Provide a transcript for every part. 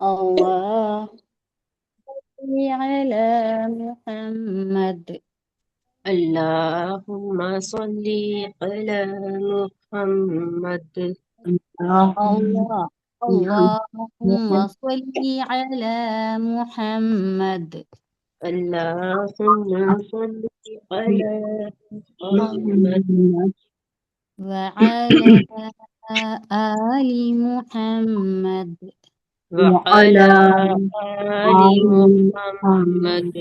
اللهم صل على محمد. اللهم صل على محمد. الله اللهم صل على محمد اللهم صل على محمد وعلى آل محمد وعلى آل محمد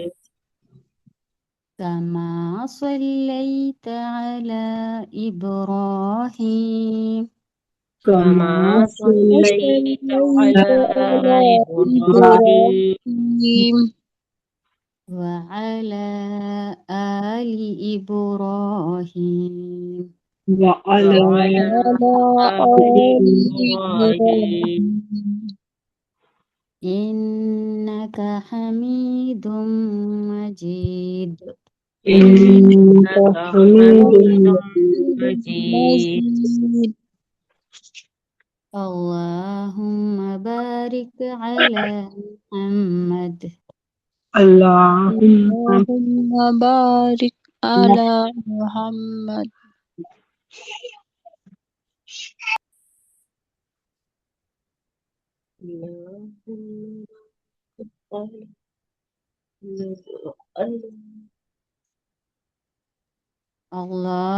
كما صليت على إبراهيم كما صليت على إبراهيم إبراهيم وعلى آل إبراهيم وعلى وعلى آل آل إبراهيم إبراهيم إنك حميد مجيد. إنك إنك حميد حميد مجيد. مجيد. اللهم بارك على محمد اللهم بارك على محمد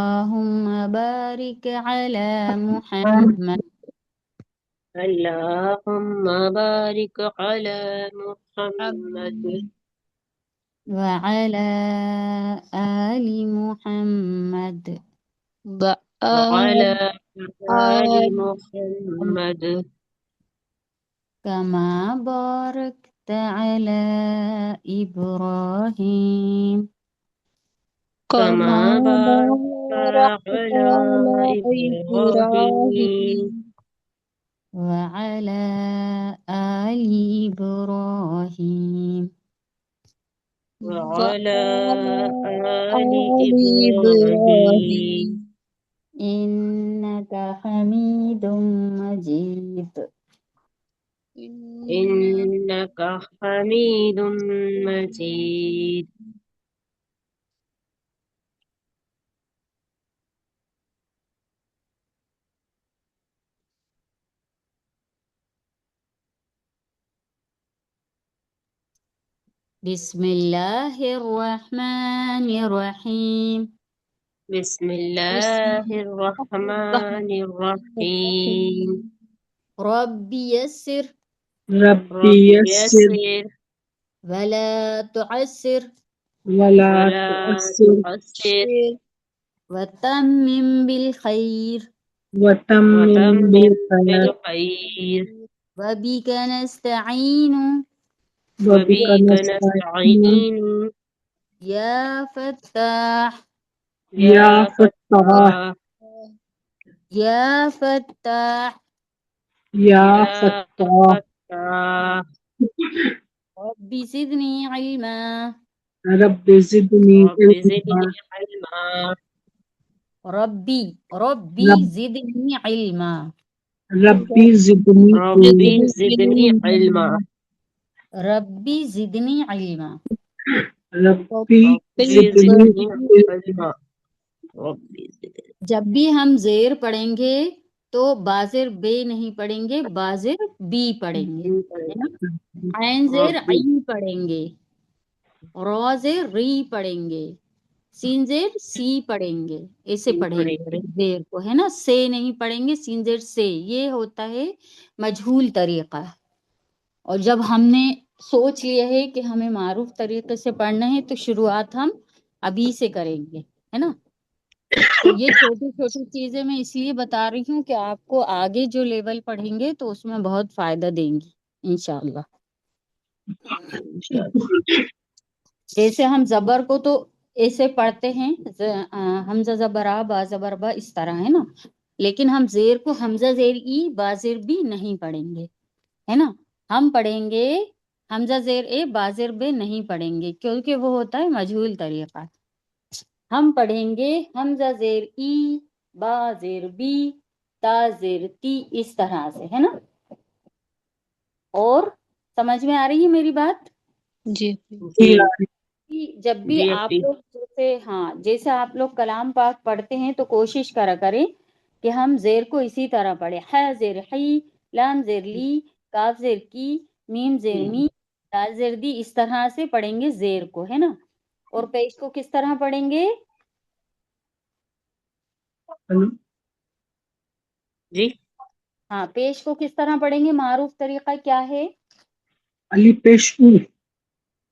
اللهم بارك على محمد اللهم بارك على محمد وعلى آل محمد وعلى آل آل محمد كما باركت على إبراهيم كما كما باركت باركت على على إبراهيم إبراهيم وعلى آل إبراهيم وعلى وعلى آل آل إبراهيم إبراهيم إنك حميد مجيد. إنك حميد مجيد. بسم الله الرحمن الرحيم. بسم بسم الله الله الرحمن الرحمن الرحيم. الرحيم رب يسر رب ربي يسر يسر ولا تعسر ولا ولا تؤثر تؤثر وتمم بالخير وتمم وتمم بالخير بالخير وبك نستعين وبك وبك نستعين نستعين يا فتاح يا يا فتاح فتاح يا فتاح يا يا فتاح فتاح رب زدني علما رب زدني رب علما زدني علما ربي رب زدني علما ربي زدني ربي علما زدني علما ربي زدني علما. ربي ربي زدني زدني علما علما ربي زدني. جب بھی ہم زیر پڑھیں گے تو بازر بے نہیں پڑھیں گے، بازر بی پڑھیں گے، ہے نا؟ عین زیر ربي عی پڑھیں گے، رو زیر ری پڑھیں گے، سین زیر سی پڑھیں گے، ایسے پڑھیں گے زیر کو، ہے نا؟ سے نہیں پڑھیں گے، سین زیر سے، یہ ہوتا ہے مجہول طریقہ۔ اور جب ہم نے سوچ لیا ہے کہ ہمیں معروف طریقے سے پڑھنا ہے تو شروعات ہم ابھی سے کریں گے، ہے نا؟ تو یہ چھوٹی چھوٹی چیزیں میں اس لیے بتا رہی ہوں کہ آپ کو آگے جو لیول پڑھیں گے تو اس میں بہت فائدہ دیں گی انشاءاللہ۔ جیسے ہم زبر کو تو ایسے پڑھتے ہیں، حمزہ زبر آ با زبر با، اس طرح، ہے نا؟ لیکن ہم زیر کو حمزہ زیر ای با زیر بی نہیں پڑھیں گے، ہے نا؟ ہم پڑھیں گے حمزہ زیر اے با زیر بے نہیں پڑھیں گے، کیونکہ وہ ہوتا ہے مجہول طریقہ۔ ہم پڑھیں گے حمزہ زیر ای با زیر بی تا زیر تی، اس طرح سے، ہے نا؟ اور سمجھ میں آ رہی ہے میری بات؟ جی جی کہ جب بھی جی آپ اپی لوگ جیسے آپ لوگ کلام پاک پڑھتے ہیں تو کوشش کرا کریں کہ ہم زیر کو اسی طرح پڑھیں. ح زیر حی، لام زیر لی، کاف زیر کی، میم زیر می، دال زیر دی، اس طرح سے پڑھیں گے زیر کو، ہے نا. اور پیش کو کس طرح پڑھیں گے؟ جی ہاں، پیش کو کس طرح پڑھیں گے؟ معروف طریقہ کیا ہے؟ الف پیش او.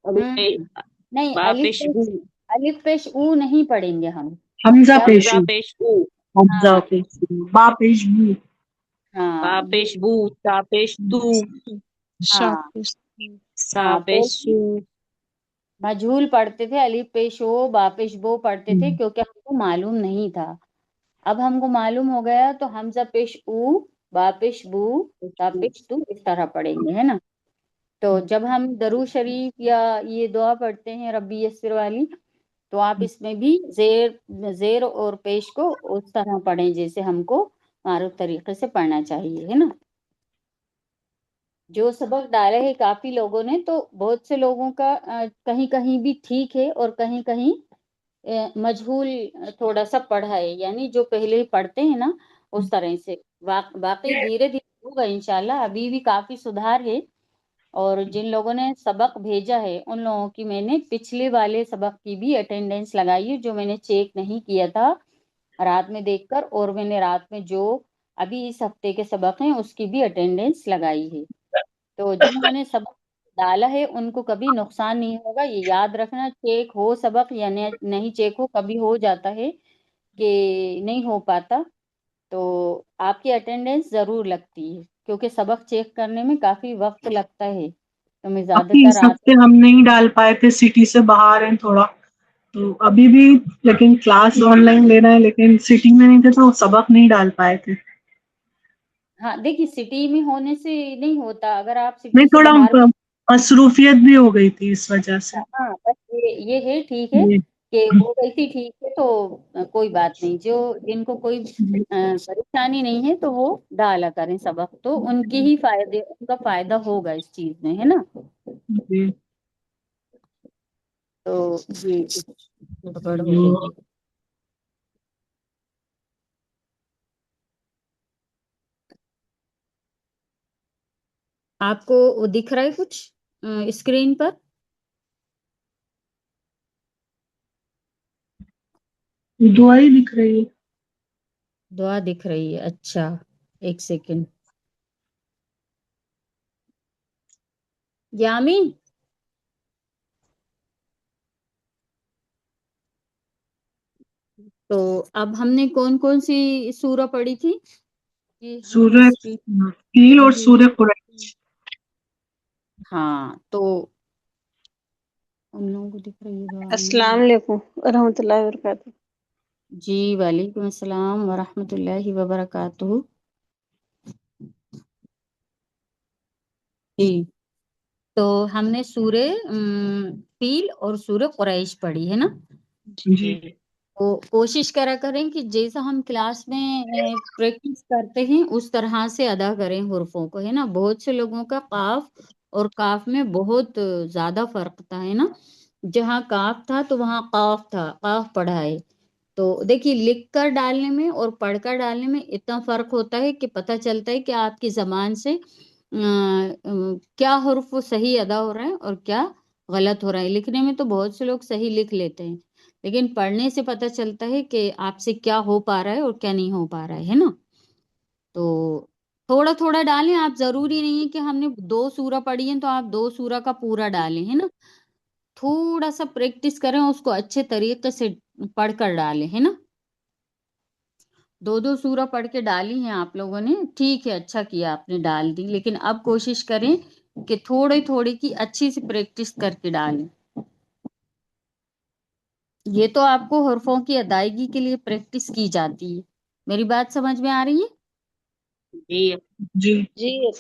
نہیں، با پیش بو، الف پیش او نہیں پڑھیں گے ہم. حمزہ کیا پیش حمزہ او. پیش او، حمزہ ہاں پیش او. با پیش بو. با ہاں پیش بو، تا پیش تو، ہاں سا ہاں پیش سو. مجھول پڑھتے تھے، الف پیش او، با پیش بو پڑھتے تھے کیونکہ ہم کو معلوم نہیں تھا. اب ہم کو معلوم ہو گیا تو حمزہ پیش او، با پیش بو، تا پیش تو اس طرح پڑھیں گے، ہے نا. تو جب ہم درود شریف یا یہ دعا پڑھتے ہیں ربی یسر والی، تو آپ اس میں بھی زیر اور پیش کو اس طرح پڑھیں جیسے ہم کو معروف طریقے سے پڑھنا چاہیے، ہے نا. جو سبق ڈالا ہے کافی لوگوں نے، تو بہت سے لوگوں کا کہیں کہیں بھی ٹھیک ہے اور کہیں کہیں مجہول تھوڑا سا پڑھا ہے، یعنی جو پہلے پڑھتے ہیں نا اس طرح سے. باقی دھیرے دھیرے ہوگا انشاءاللہ، ابھی بھی کافی سدھار ہے. اور جن لوگوں نے سبق بھیجا ہے ان لوگوں کی میں نے پچھلے والے سبق کی بھی اٹینڈنس لگائی ہے، جو میں نے چیک نہیں کیا تھا رات میں دیکھ کر، اور میں نے رات میں جو ابھی اس ہفتے کے سبق ہیں اس کی بھی اٹینڈنس لگائی ہے. تو جنہوں نے سبق ڈالا ہے ان کو کبھی نقصان نہیں ہوگا. یہ یاد رکھنا، چیک ہو سبق یا نہیں چیک ہو، کبھی ہو جاتا ہے کہ نہیں ہو پاتا، تو آپ کی اٹینڈنس ضرور لگتی ہے کیونکہ سبق چیک کرنے میں کافی وقت لگتا ہے. تو میں زیادہ ابھی تر اس رات ہفتے ہم نہیں ڈال پائے تھے، سٹی سے باہر ہیں تھوڑا، تو ابھی بھی لیکن کلاس آن لائن لینا ہے، لیکن سٹی میں نہیں تھے تو سبق نہیں ڈال پائے تھے. ہاں دیکھیے، سٹی میں ہونے سے نہیں ہوتا، اگر آپ نہیں، سٹی سے تھوڑا باہر بھی. مصروفیت بھی ہو گئی تھی اس وجہ سے. ہاں بس یہ ہے، ٹھیک ہے جی کہ ہو گئی تھی، ٹھیک ہے، تو کوئی بات نہیں. جو جن کو کوئی جی پریشانی نہیں ہے تو وہ ڈالا کریں سبق، تو ان کے ہی فائدے، ان کا فائدہ ہوگا اس چیز میں، ہے نا. جی. تو جی گڑبڑ ہو رہی ہے. آپ کو وہ دکھ رہا ہے کچھ اسکرین پر؟ دعائیں دکھ رہی ہے. دعا دکھ رہی ہے، اچھا ایک سیکنڈ. یامین، تو اب ہم نے کون کون سی سورہ پڑھی تھی؟ سورہ فیل اور سورہ قریش. ہاں تو ان لوگوں کو دکھ رہی ہے دعا. السلام علیکم ورحمۃ اللہ وبرکاتہ. جی وعلیکم السلام ورحمۃ اللہ وبرکاتہ. جی تو ہم نے سورہ فیل اور سورہ قریش پڑھی ہے نا. جی تو کوشش کرا کریں کہ جیسا ہم کلاس میں پریکٹس کرتے ہیں اس طرح سے ادا کریں حروفوں کو، ہے نا. بہت سے لوگوں کا قاف اور کاف میں بہت زیادہ فرق تھا، ہے نا. جہاں کاف تھا تو وہاں قاف تھا، قاف پڑھا ہے. تو دیکھیے، لکھ کر ڈالنے میں اور پڑھ کر ڈالنے میں اتنا فرق ہوتا ہے کہ پتہ چلتا ہے کہ آپ کی زبان سے کیا حرف وہ صحیح ادا ہو رہا ہے اور کیا غلط ہو رہا ہے. لکھنے میں تو بہت سے لوگ صحیح لکھ لیتے ہیں، لیکن پڑھنے سے پتہ چلتا ہے کہ آپ سے کیا ہو پا رہا ہے اور کیا نہیں ہو پا رہا ہے نا. تو تھوڑا تھوڑا ڈالیں آپ، ضروری نہیں ہے کہ ہم نے 2 سورہ پڑھی ہیں تو آپ 2 سورہ کا پورا ڈالیں، ہے نا. تھوڑا سا پریکٹس کریں، اس کو اچھے طریقے سے پڑھ کر ڈالیں، ہے نا. 2 سورہ پڑھ کے ڈالی ہیں آپ لوگوں نے، ٹھیک ہے، اچھا کیا آپ نے ڈال دی، لیکن اب کوشش کریں کہ تھوڑے تھوڑے کی اچھی سی پریکٹس کر کے ڈالیں. یہ تو آپ کو حرفوں کی ادائیگی کے لیے پریکٹس کی جاتی ہے. میری بات سمجھ میں آ رہی ہے؟ جی جی جی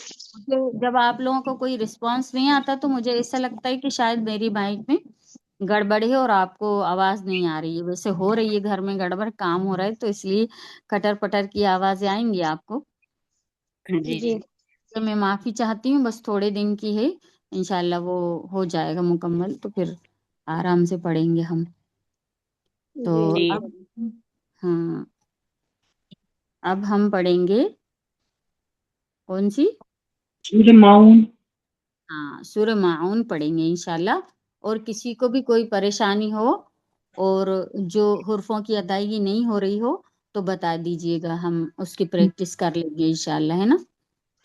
جب آپ لوگوں کو کوئی رسپانس نہیں آتا تو مجھے ایسا لگتا ہے کہ شاید میری مائک میں گڑبڑ ہے اور آپ کو آواز نہیں آ رہی ہے. ویسے ہو رہی ہے گھر میں گڑبڑ، کام ہو رہا ہے تو اس لیے کٹر پٹر کی آوازیں آئیں گی آپ کو. جی جی تو میں معافی چاہتی ہوں، بس تھوڑے دن کی ہے انشاءاللہ وہ ہو جائے گا مکمل، تو پھر آرام سے پڑھیں گے ہم. تو جی اب ہاں اب ہم پڑھیں گے کون سی؟ سورہ معون. ہاں سورہ معون پڑھیں گے انشاءاللہ. اور کسی کو بھی کوئی پریشانی ہو اور جو حرفوں کی ادائیگی نہیں ہو رہی ہو تو بتا دیجئے گا، ہم اس کی پریکٹس کر لیں گے انشاءاللہ، ہے نا.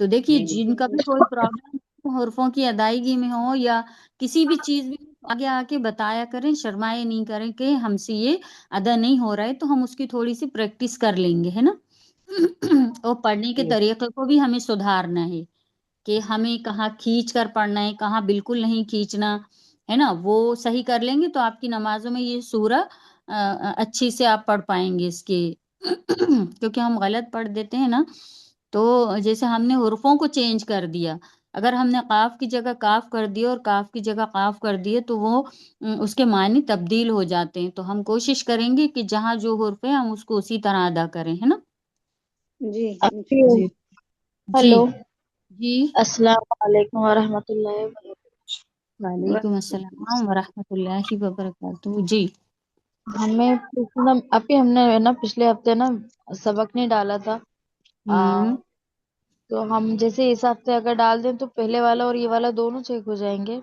تو دیکھیے جن کا بھی کوئی پرابلم حرفوں کی ادائیگی میں ہو یا کسی بھی چیز میں، آگے آ کے بتایا کریں، شرمائے نہیں کریں کہ ہم سے یہ ادا نہیں ہو رہا ہے، تو ہم اس کی تھوڑی سی پریکٹس کر لیں گے، ہے نا. اور پڑھنے کے طریقے کو بھی ہمیں سدھارنا ہے کہ ہمیں کہاں کھینچ کر پڑھنا ہے، کہاں بالکل نہیں کھینچنا ہے نا. وہ صحیح کر لیں گے تو آپ کی نمازوں میں یہ سورہ اچھی سے آپ پڑھ پائیں گے اس کے. کیونکہ ہم غلط پڑھ دیتے ہیں نا، تو جیسے ہم نے حرفوں کو چینج کر دیا، اگر ہم نے قاف کی جگہ کاف کر دیا اور کاف کی جگہ قاف کر دیے تو وہ اس کے معنی تبدیل ہو جاتے ہیں. تو ہم کوشش کریں گے کہ جہاں جو حرف ہے ہم اس کو اسی طرح ادا کریں، ہے نا. جی جی. جی ہلو، جی. السلام علیکم ورحمۃ اللہ وبرکاتہ. وعلیکم السلام ورحمۃ اللہ وبرکاتہ. جی ہمیں پوچھنا ابھی، ہم نے نا پچھلے ہفتے نا سبق نہیں ڈالا تھا. ہوں تو ہم جیسے اس ہفتے اگر ڈال دیں تو پہلے والا اور یہ والا دونوں چیک ہو جائیں گے.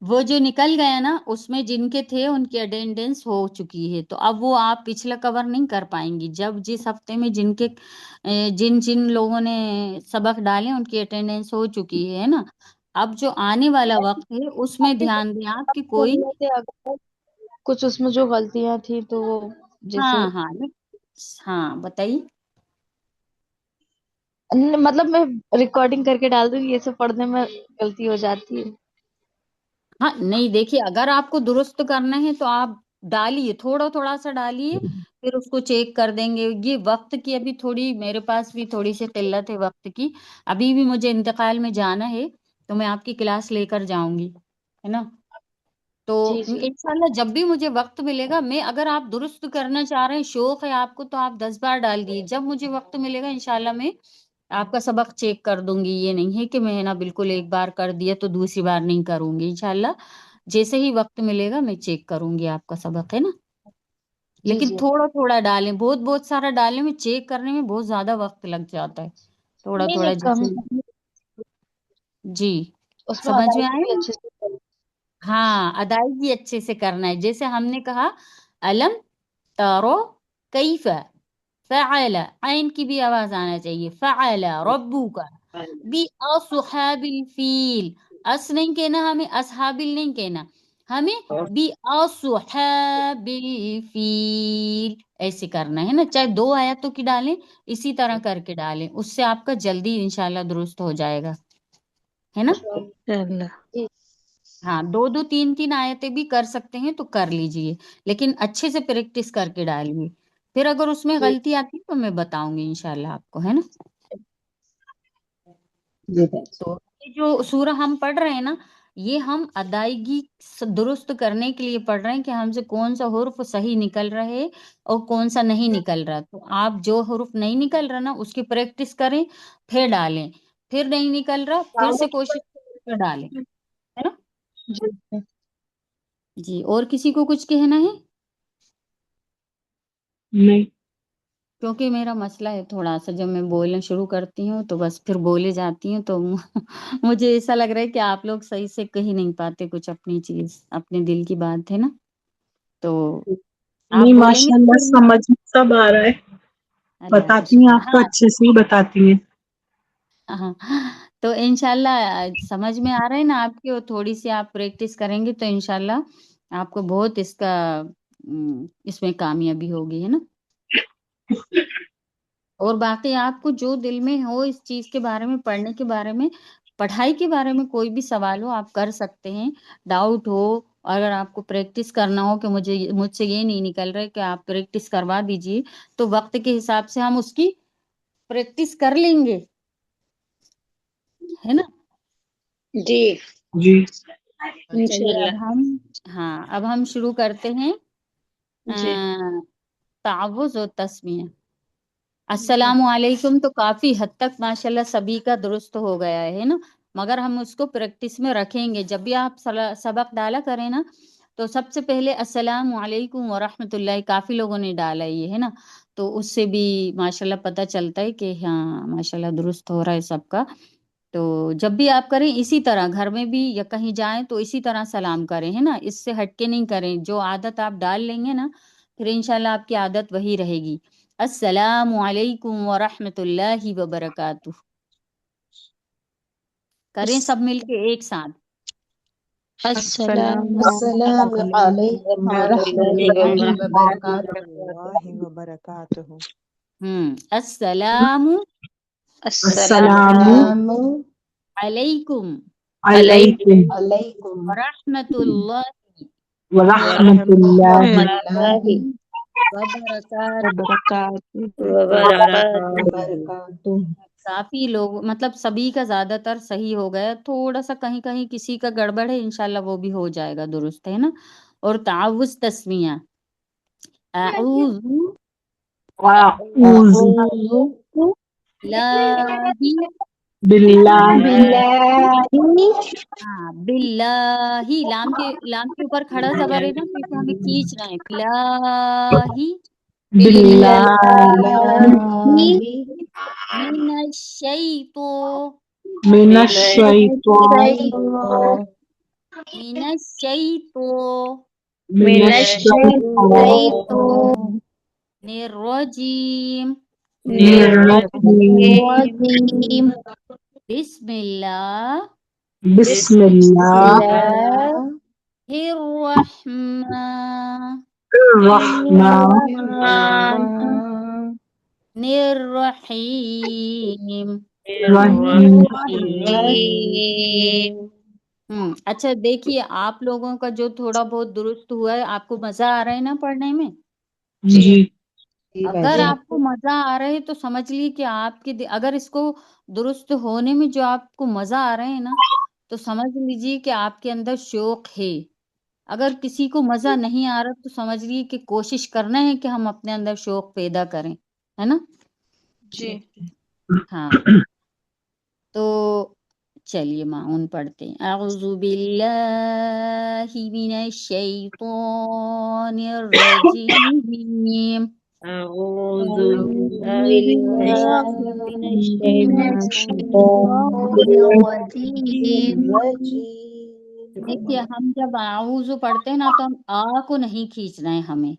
وہ جو نکل گیا نا اس میں جن کے تھے ان کی اٹینڈنس ہو چکی ہے، تو اب وہ آپ پچھلا کور نہیں کر پائیں گی. جب جس ہفتے میں جن کے جن جن لوگوں نے سبق ڈالے ان کی اٹینڈنس ہو چکی ہے نا، اب جو آنے والا وقت ہے اس میں دھیان دیں آپ کہ کوئی. اگر کچھ اس میں جو غلطیاں تھیں تو وہ جیسے ہاں ہاں ہاں بتائیے. مطلب میں ریکارڈنگ کر کے ڈال دوں گی، یہ سب پڑھنے میں غلطی ہو جاتی ہے. ہاں نہیں دیکھیے، اگر آپ کو درست کرنا ہے تو آپ ڈالیے، تھوڑا تھوڑا سا ڈالیے، پھر اس کو چیک کر دیں گے. یہ وقت کی ابھی تھوڑی میرے پاس بھی تھوڑی سی قلت ہے وقت کی، ابھی بھی مجھے انتقال میں جانا ہے تو میں آپ کی کلاس لے کر جاؤں گی، ہے نا. تو جی جی انشاءاللہ جب بھی مجھے وقت ملے گا، میں اگر آپ درست کرنا چاہ رہے ہیں، شوق ہے آپ کو، تو آپ 10 بار ڈال دیے. جب مجھے وقت ملے گا انشاءاللہ میں آپ کا سبق چیک کر دوں گی. یہ نہیں ہے کہ میں نا بالکل ایک بار کر دیا تو دوسری بار نہیں کروں گی. انشاءاللہ جیسے ہی وقت ملے گا میں چیک کروں گی آپ کا سبق، ہے نا. جی لیکن جی تھوڑا تھوڑا ڈالیں، بہت بہت سارا ڈالیں میں چیک کرنے میں بہت زیادہ وقت لگ جاتا ہے. تھوڑا نہیں تھوڑا نہیں کم، جیسے. جی اس میں سمجھ میں ادائیگی بھی آئے. اچھے سے کریں. ہاں ادائیگی اچھے سے کرنا ہے. جیسے ہم نے کہا علم تارو کیف، فعل، عین کی بھی آواز آنا چاہیے. فعل ربک باصحاب الفیل، اس نہیں کہنا ہمیں، اصحابل نہیں کہنا ہمیں، باصحاب الفیل ایسے کرنا ہے نا. چاہے 2 آیتوں کی ڈالیں اسی طرح کر کے ڈالیں، اس سے آپ کا جلدی انشاءاللہ درست ہو جائے گا، ہے نا. اللہ. جی ہاں 2 3 آیتیں بھی کر سکتے ہیں تو کر لیجئے، لیکن اچھے سے پریکٹس کر کے ڈالیے. پھر اگر اس میں جی غلطی آتی تو میں بتاؤں گی انشاءاللہ آپ کو، ہے نا. جی تو یہ جو سورہ ہم پڑھ رہے ہیں نا، یہ ہم ادائیگی درست کرنے کے لیے پڑھ رہے ہیں کہ ہم سے کون سا حرف صحیح نکل رہا ہے اور کون سا نہیں نکل رہا. تو آپ جو حرف نہیں نکل رہا نا اس کی پریکٹس کریں، پھر ڈالیں. پھر نہیں نکل رہا پھر سے کوشش کر ڈالیں، ہے نا. جی جی اور کسی کو کچھ کہنا ہے؟ نہیں. کیونکہ میرا مسئلہ ہے تھوڑا سا، جب میں بولنا شروع کرتی ہوں تو بس پھر بولے جاتی ہوں، تو مجھے ایسا لگ رہا ہے کہ آپ لوگ صحیح سے کہی نہیں پاتے کچھ اپنی چیز، اپنے دل کی بات ہے نا. تو آپ نہیں بولیں گے ماشاء تو اللہ پھر میں. سمجھ میں سب آ رہا ہے. اللہ کا بتاتی ہیں شکر. آپ تو ہاں اچھے سے ہی بتاتی ہیں. ہاں تو انشاءاللہ سمجھ میں آ رہا ہے نا آپ کی، اور تھوڑی سی آپ پریکٹس کریں گے تو انشاءاللہ آپ کو بہت اس کا اس میں کامیابی ہوگی، ہے نا. اور باقی آپ کو جو دل میں ہو اس چیز کے بارے میں، پڑھنے کے بارے میں، پڑھائی کے بارے میں کوئی بھی سوال ہو آپ کر سکتے ہیں. ڈاؤٹ ہو، اگر آپ کو پریکٹس کرنا ہو کہ مجھ سے یہ نہیں نکل رہا کہ آپ پریکٹس کروا دیجئے، تو وقت کے حساب سے ہم اس کی پریکٹس کر لیں گے، ہے نا. جی جی. تو چلیے انشاءاللہ. اب ہم شروع کرتے ہیں جی تعوذ و تسمیہ. السلام علیکم تو کافی حد تک ماشاءاللہ سبھی کا درست ہو گیا ہے نا. مگر ہم اس کو پریکٹس میں رکھیں گے. جب بھی آپ سبق ڈالا کریں نا تو سب سے پہلے السلام علیکم ورحمۃ اللہ، کافی لوگوں نے ڈالا یہ ہے نا، تو اس سے بھی ماشاءاللہ پتہ چلتا ہے کہ ہاں ماشاءاللہ درست ہو رہا ہے سب کا. تو جب بھی آپ کریں اسی طرح، گھر میں بھی یا کہیں جائیں تو اسی طرح سلام کریں ہے نا، اس سے ہٹ کے نہیں کریں. جو عادت آپ ڈال لیں گے نا پھر انشاءاللہ آپ کی عادت وہی رہے گی. السلام علیکم ورحمۃ اللہ وبرکاتہ. کریں سب مل کے ایک ساتھ. السلام السلام علیکم ورحمۃ اللہ وبرکاتہ. اللہ وبرکاتہ. السلام السلام علیکم علیکم علیکم ورحمۃ اللہ ورحمۃ اللہ وبرکاتہ. وبرکاتہ. کافی لوگ مطلب سبھی کا زیادہ تر صحیح ہو گیا، تھوڑا سا کہیں کہیں کسی کا گڑبڑ ہے، انشاءاللہ وہ بھی ہو جائے گا درست ہے نا. اور تعوذ تسمیہ، اعوذ اعوذ باللہ باللہ. لام کے اوپر کھڑا زبر ہے نا، تو اسے ہمیں کھینچنا ہے. باللہ من الشیطان من الشیطان من الشیطان من الشیطان الرجیم. الرجیم. بسم اللہ بسم اللہ الرحمن الرحمن الرحیم. الرحیم. اچھا دیکھیے، آپ لوگوں کا جو تھوڑا بہت درست ہوا ہے، آپ کو مزہ آ رہا ہے نا پڑھنے میں؟ جی اگر آپ کو مزہ آ رہا ہے تو سمجھ لیے کہ آپ کے اگر اس کو درست ہونے میں جو آپ کو مزہ آ رہا ہے نا تو سمجھ لیجیے کہ آپ کے اندر شوق ہے. اگر کسی کو مزہ نہیں آ رہا تو سمجھ لیے کہ کوشش کرنا ہے کہ ہم اپنے اندر شوق پیدا کریں، ہے نا؟ جی ہاں تو چلیے معون پڑھتے ہیں. اعوذ باللہ من الشیطان الرجیم. اعوذ باللہ من الشیطان الرجیم. دیکھیے ہم جب اعوذ پڑھتے ہیں نا تو ہم آ کو نہیں کھینچنا ہے، ہمیں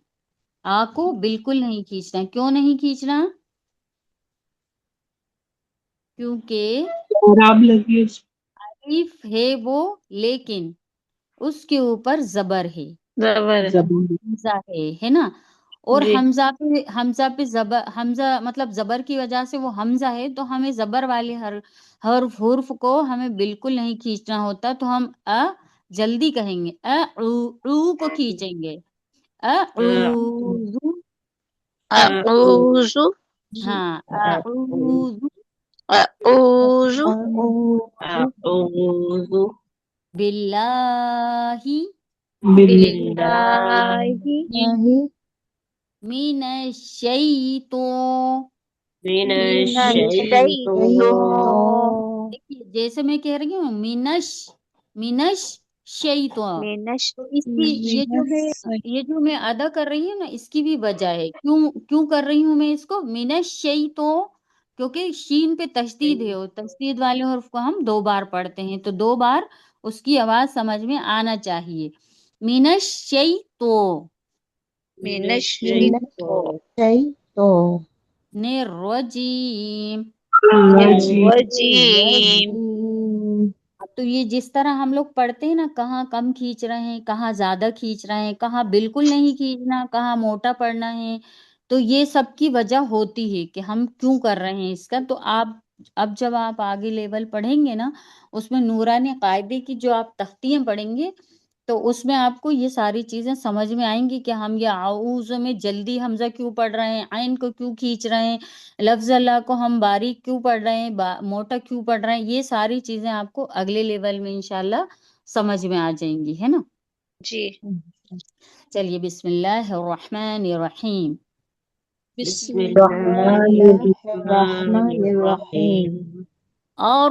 آ کو بالکل نہیں کھینچنا ہے. کیوں نہیں کھینچنا؟ کیونکہ خراب لگی ہے. الف ہے وہ، لیکن اس کے اوپر زبر ہے، حمزہ ہے نا. اور حمزہ پہ زبر، حمزہ مطلب زبر کی وجہ سے وہ حمزہ ہے، تو ہمیں زبر والے حرف کو ہمیں بالکل نہیں کھینچنا ہوتا. تو ہم جلدی کہیں گے، او کو کھینچیں گے. اعوذ، اعوذ ہاں اعوذ اعوذ باللہ باللہ من الشیطان. من الشیطان. دیکھیے جیسے میں کہہ رہی ہوں منش شیطان، تو اس کی یہ جو میں ادا کر رہی ہوں نا، اس کی بھی وجہ ہے. کیوں کر رہی ہوں میں اس کو منش شیطان؟ کیونکہ شین پہ تشدید ہے، اور تشدید والے حرف کو ہم 2 بار پڑھتے ہیں، تو 2 بار اس کی آواز سمجھ میں آنا چاہیے. منش شیطان من الشیطان الرجیم. الرجیم. تو یہ جس طرح ہم لوگ پڑھتے ہیں نا، کہاں کم کھینچ رہے ہیں، کہاں زیادہ کھینچ رہے ہیں، کہاں بالکل نہیں کھینچنا، کہاں موٹا پڑھنا ہے، تو یہ سب کی وجہ ہوتی ہے کہ ہم کیوں کر رہے ہیں اس کا. تو اب جب آپ آگے لیول پڑھیں گے نا، اس میں نورانی قاعدے کی جو آپ تختیاں پڑھیں گے تو اس میں آپ کو یہ ساری چیزیں سمجھ میں آئیں گی کہ ہم یہ اعوذ میں جلدی حمزہ کیوں پڑھ رہے ہیں، عین کو کیوں کھینچ رہے ہیں، لفظ اللہ کو ہم باریک کیوں پڑھ رہے ہیں، موٹا کیوں پڑھ رہے ہیں. یہ ساری چیزیں آپ کو اگلے لیول میں انشاءاللہ سمجھ میں آ جائیں گی، ہے نا؟ جی چلیے بسم اللہ الرحمن الرحیم. بسم اللہ الرحمن الرحیم. اور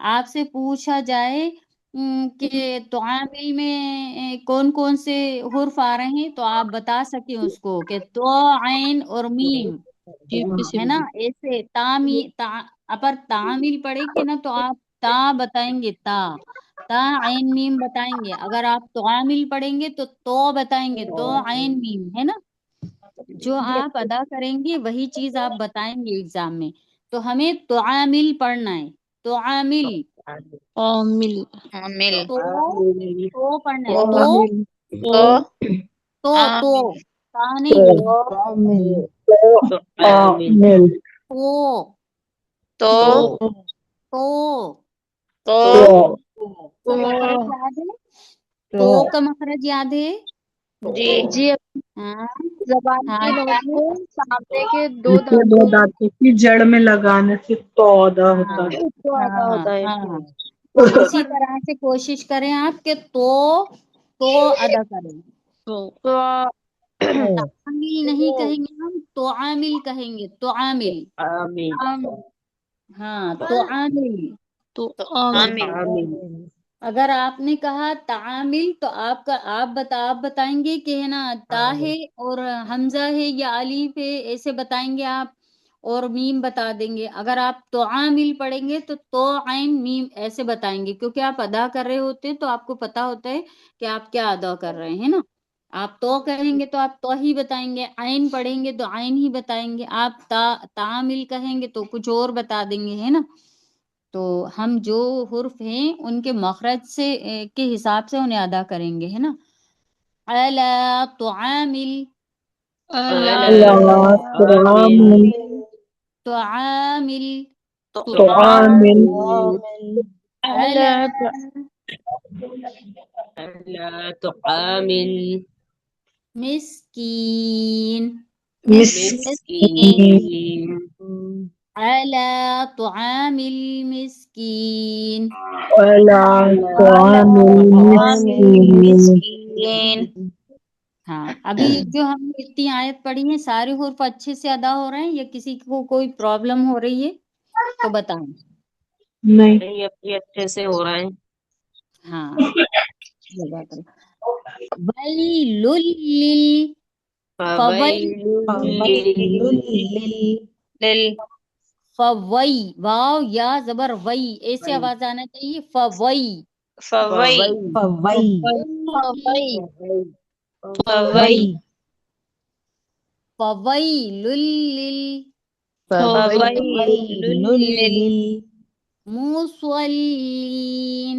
آپ سے پوچھا جائے کہ تعامل میں کون کون سے حرف آ رہے ہیں تو آپ بتا سکیں اس کو کہ تو، عین اور میم ہے نا. ایسے اپر تعامل پڑھے گے نا تو آپ تا بتائیں گے، تا عین میم بتائیں گے. اگر آپ تعامل پڑھیں گے تو بتائیں گے، تو عین میم ہے نا. جو آپ ادا کریں گے وہی چیز آپ بتائیں گے ایگزام میں. تو ہمیں تعامل پڑھنا ہے، تعامل عامل عامل تو پڑھنا ہے. تو عامل تا نہیں، عامل تو تو تو تو سب مخرج یاد ہے؟ تو کا مخرج یاد ہے؟ جی جی ہاں زبان ہاں کے یاد نوک ہے. کو سامنے کے دو دوسرے دو دانتوں دانتوں کی جڑ میں لگانے سے تو ادا ہوتا ہاں ہے. کو ادا ہاں ہوتا ہے. ہاں. تو اسی طرح سے کوشش کریں آپ کہ تو ادا کریں. تو تعامل نہیں کہیں گے ہم، تو عامل کہیں گے، تو عامل. ہاں تو عامل. تو تو عامل عامل اگر آپ نے کہا تعامل تو آپ بتائیں گے کہ ہے نا تا ہے اور حمزہ ہے یا الف ہے، ایسے بتائیں گے آپ، اور میم بتا دیں گے. اگر آپ تعامل پڑھیں گے تو عین میم ایسے بتائیں گے، کیونکہ آپ ادا کر رہے ہوتے ہیں تو آپ کو پتا ہوتا ہے کہ آپ کیا ادا کر رہے ہیں نا. آپ تو کہیں گے تو آپ تو ہی بتائیں گے، عین پڑھیں گے تو عین ہی بتائیں گے. آپ تعامل کہیں گے تو کچھ اور بتا دیں گے، ہے نا. تو ہم جو حرف ہیں ان کے مخرج سے کے حساب سے انہیں ادا کریں گے، ہے نا. الا تعامل، اللہ تعامل تعامل، تعامل الا مسکین، مسکین الا تعامل مسکین. ولا تعامل مسکین. ہاں ابھی جو ہم نے اتنی آیت پڑھی ہیں سارے حرف اچھے سے ادا ہو رہے ہیں یا کسی کو کوئی پرابلم ہو رہی ہے تو بتائیں. نہیں اچھے سے ہو رہا ہے. ہاں ویل لل فوئی، واو یا زبر وئی، ایسے آواز آنا چاہیے. فوئی فوئی فوئی فویل فویل للمصلین.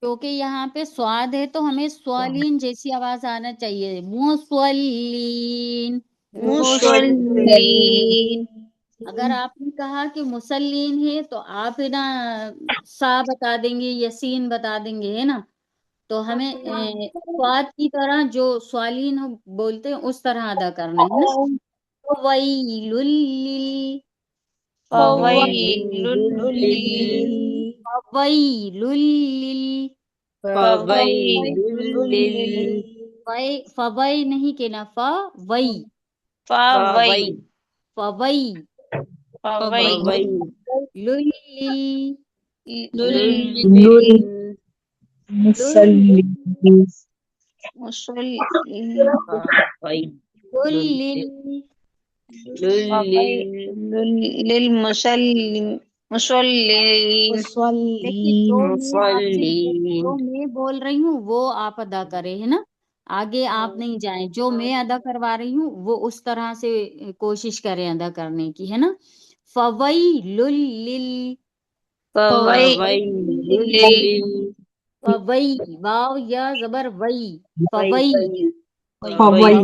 کیونکہ یہاں پہ سواد ہے تو ہمیں سوالین جیسی آواز آنا چاہیے. مصلین. مصلین اگر آپ نے کہا کہ مسلین ہے تو آپ ہے نا سا بتا دیں گے یا سین بتا دیں گے، ہے نا. تو ہمیں سواد کی طرح جو سوالین بولتے ہیں اس طرح ادا کرنا ہے نا. ویل فویل فوئی نہیں کہنا، فوئی فوئی فوئی فوئی مسلمین مصلین مصلین دیکھیے جو میں بول رہی ہوں وہ آپ ادا کرے، ہے نا. آگے آپ نہیں جائیں، جو میں ادا کروا رہی ہوں وہ اس طرح سے کوشش کریں ادا کرنے کی، ہے نا. فویل فوئی، واو یا زبر وئی، فوئی فوئی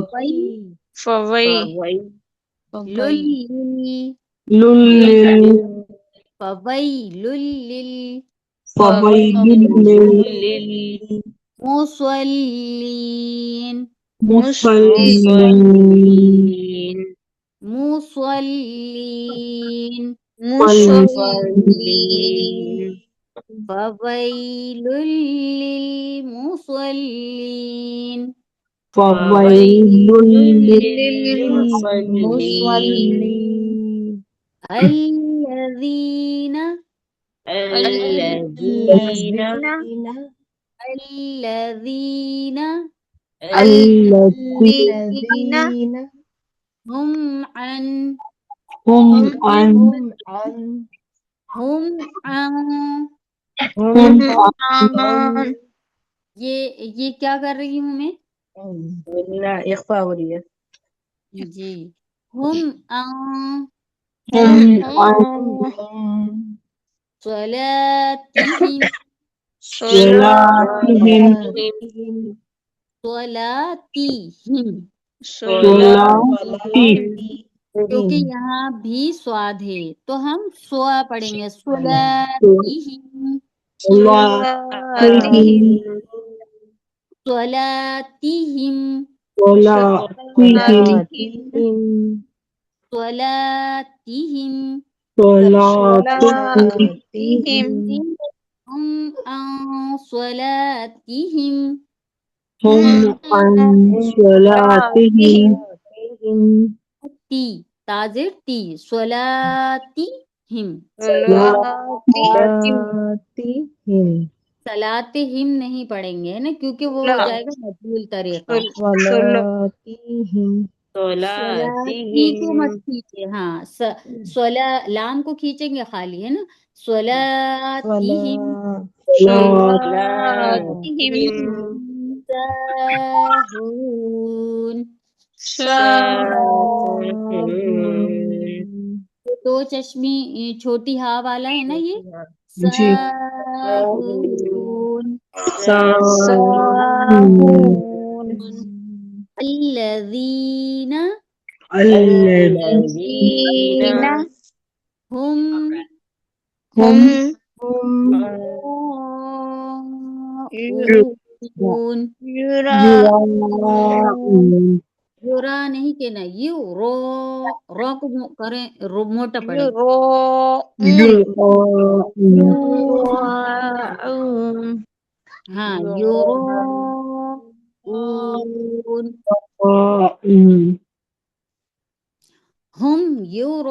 فوئی لل لل فویل فویل مصلین مسلمین مصلین فویل للمصلین فویل للمصلین الذین الذین الذین الذین هم عن هم عن هم عن یہ کیا کر رہی ہوں میں اخفا ہو رہی ہے جی هم عن هم عن صلاتهم صلاتهم صلاتهم صلاتهم کیونکہ یہاں بھی سواد ہے تو ہم سوا پڑھیں گے صلاتهم صلاتهم صلاتهم صلاتهم صلاتهم صلاتهم هم عن صلاتهم هم عن صلاتهم تی تاجر تی صلاتهم صلاتهم نہیں پڑھیں گے ہے نا کیونکہ وہ ہو جائے گا مجهول طریقہ صلاتی کو مت کھینچے ہاں لام کو کھینچیں گے خالی ہے نا صلاتهم ساہون دو چشمی چھوٹی ہا والا ہے نا یہ جی ساہون الذین الذین هم هم يراءون يراءون یورا نہیں کہنا یو رو رو کو کریں رو موٹا پڑے يراءون ہاں یوراءون ہم یوراءون